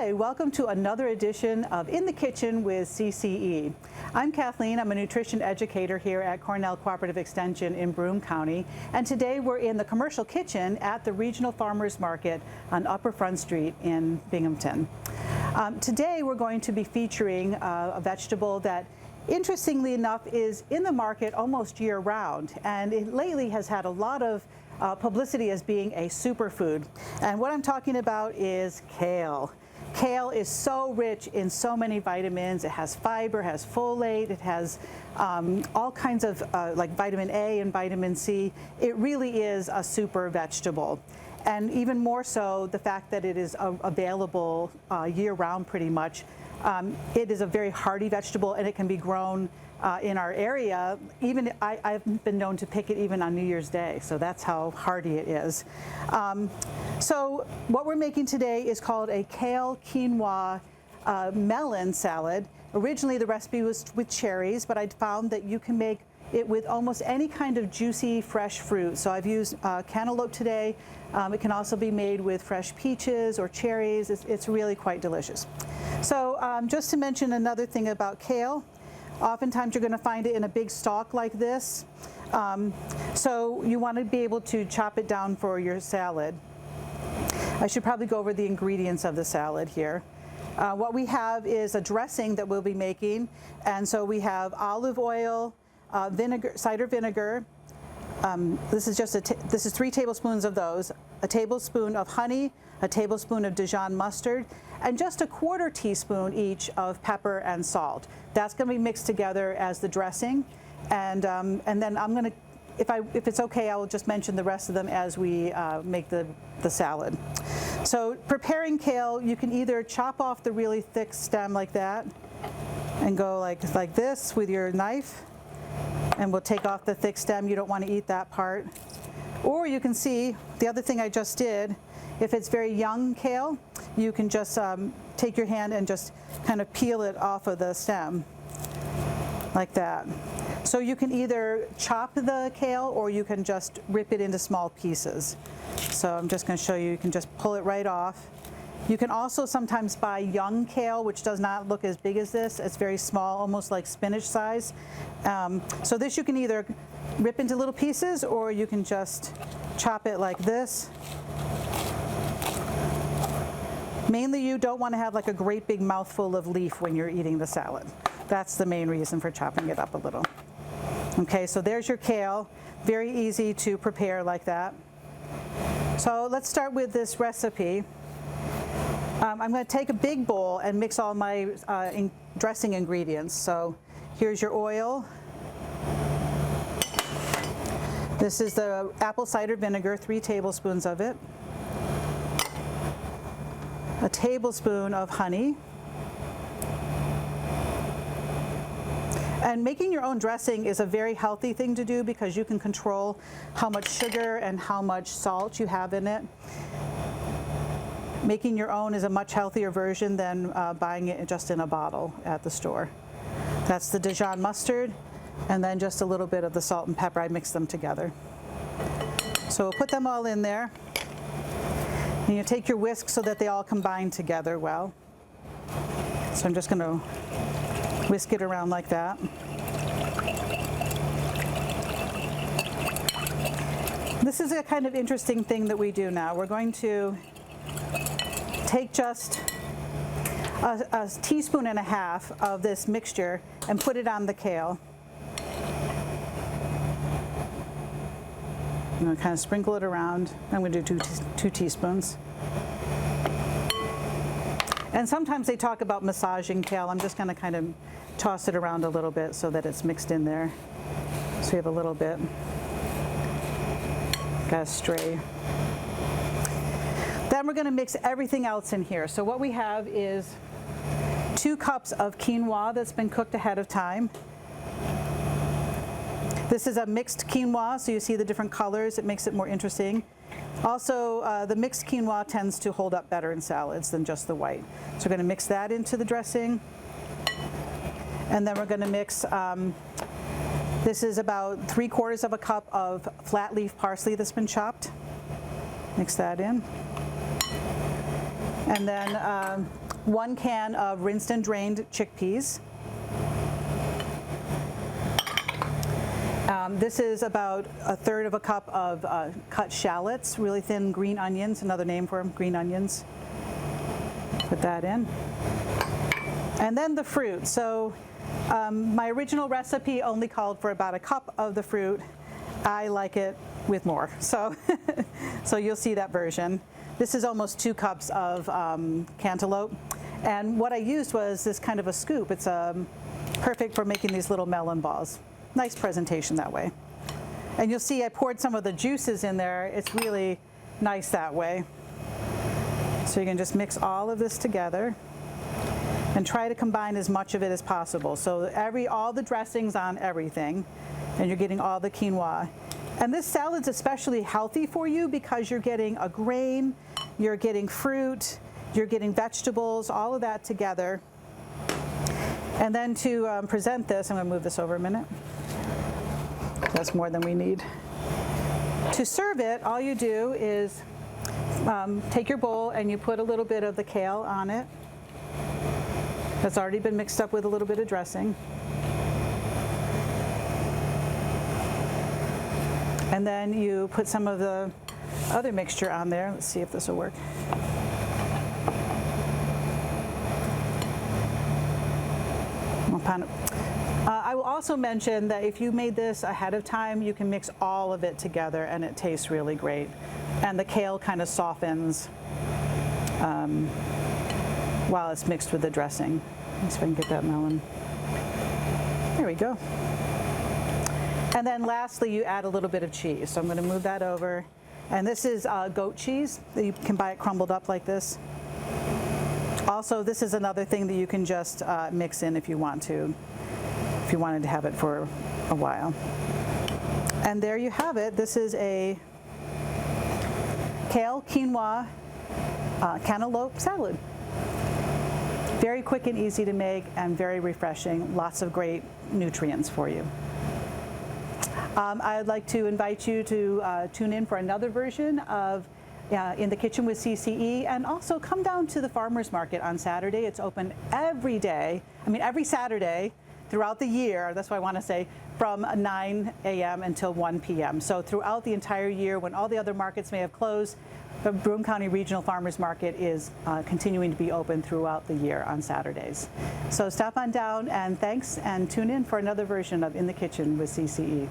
Hi, welcome to another edition of In the Kitchen with CCE. I'm Kathleen. I'm a nutrition educator here at Cornell Cooperative Extension in Broome County, and today we're in the commercial kitchen at the Regional Farmers Market on Upper Front Street in Binghamton. Today we're going to be featuring a vegetable that, interestingly enough, is in the market almost year-round, and it lately has had a lot of publicity as being a superfood. And what I'm talking about is kale. Kale is so rich in so many vitamins. It has fiber, has folate, it has all kinds of like vitamin A and vitamin C. It really is a super vegetable. And even more so, the fact that it is available year-round pretty much. It is a very hardy vegetable, and it can be grown in our area. Even I've been known to pick it even on New Year's Day, so that's how hardy it is. So what we're making today is called a kale quinoa melon salad. Originally the recipe was with cherries, but I found that you can make it with almost any kind of juicy fresh fruit. So I've used cantaloupe today. It can also be made with fresh peaches or cherries. It's really quite delicious. So just to mention another thing about kale, oftentimes you're going to find it in a big stalk like this. So you want to be able to chop it down for your salad. I should probably go over the ingredients of the salad here. What we have is a dressing that we'll be making, and so we have olive oil, vinegar, cider vinegar. This is 3 tablespoons of those, a tablespoon of honey, a tablespoon of Dijon mustard, and just a 1/4 teaspoon each of pepper and salt. That's going to be mixed together as the dressing, and then I'm going to, if it's okay, I will just mention the rest of them as we make the salad. So preparing kale, you can either chop off the really thick stem like that and go like this with your knife, and we'll take off the thick stem. You don't want to eat that part. Or you can see the other thing I just did. If it's very young kale, you can just take your hand and just kind of peel it off of the stem like that. So you can either chop the kale or you can just rip it into small pieces. So I'm just going to show you. You can just pull it right off. You can also sometimes buy young kale, which does not look as big as this. It's very small, almost like spinach size. So this you can either rip into little pieces, or you can just chop it like this. Mainly you don't want to have like a great big mouthful of leaf when you're eating the salad. That's the main reason for chopping it up a little. Okay, so there's your kale. Very easy to prepare like that. So let's start with this recipe. I'm going to take a big bowl and mix all my dressing ingredients. So here's your oil. This is the apple cider vinegar, 3 tablespoons of it. A tablespoon of honey. And making your own dressing is a very healthy thing to do because you can control how much sugar and how much salt you have in it. Making your own is a much healthier version than buying it just in a bottle at the store. That's the Dijon mustard, and then just a little bit of the salt and pepper. I mix them together. So we'll put them all in there. And you take your whisk so that they all combine together well. So I'm just going to whisk it around like that. This is a kind of interesting thing that we do now. We're going to take just a teaspoon and a half of this mixture and put it on the kale. I'm going to kind of sprinkle it around. I'm going to do two teaspoons. And sometimes they talk about massaging kale. I'm just going to kind of toss it around a little bit so that it's mixed in there. So we have a little bit. Got to stray. Then we're going to mix everything else in here. So what we have is 2 cups of quinoa that's been cooked ahead of time. This is a mixed quinoa, so you see the different colors. It makes it more interesting. Also, the mixed quinoa tends to hold up better in salads than just the white. So we're going to mix that into the dressing. And then we're going to mix, this is about 3/4 of a cup of flat leaf parsley that's been chopped. Mix that in. And then 1 can of rinsed and drained chickpeas. This is about 1/3 of a cup of cut shallots, really thin green onions, another name for them, green onions. Put that in. And then the fruit. So my original recipe only called for about a cup of the fruit. I like it with more, so so you'll see that version. This is almost 2 cups of cantaloupe, and what I used was this kind of a scoop. It's perfect for making these little melon balls. Nice presentation that way. And you'll see I poured some of the juices in there. It's really nice that way. So you can just mix all of this together and try to combine as much of it as possible. So all the dressings on everything, and you're getting all the quinoa. And this salad's especially healthy for you because you're getting a grain, you're getting fruit, you're getting vegetables, all of that together. And then to present this, I'm going to move this over a minute. That's more than we need. To serve it, all you do is take your bowl and you put a little bit of the kale on it. That's already been mixed up with a little bit of dressing. And then you put some of the other mixture on there. Let's see if this will work. I will also mention that if you made this ahead of time, you can mix all of it together and it tastes really great. And the kale kind of softens while it's mixed with the dressing. Let's see if I can get that melon. There we go. And then lastly, you add a little bit of cheese. So I'm going to move that over. And this is goat cheese. You can buy it crumbled up like this. Also, this is another thing that you can just mix in if you want to, if you wanted to have it for a while. And there you have it. This is a kale, quinoa, cantaloupe salad. Very quick and easy to make and very refreshing. Lots of great nutrients for you. I'd like to invite you to tune in for another version of In the Kitchen with CCE, and also come down to the farmers market on Saturday. It's open every day, every Saturday throughout the year. That's what I want to say, from 9 a.m. until 1 p.m. So throughout the entire year, when all the other markets may have closed, the Broome County Regional Farmers Market is continuing to be open throughout the year on Saturdays. So stop on down, and thanks, and tune in for another version of In the Kitchen with CCE.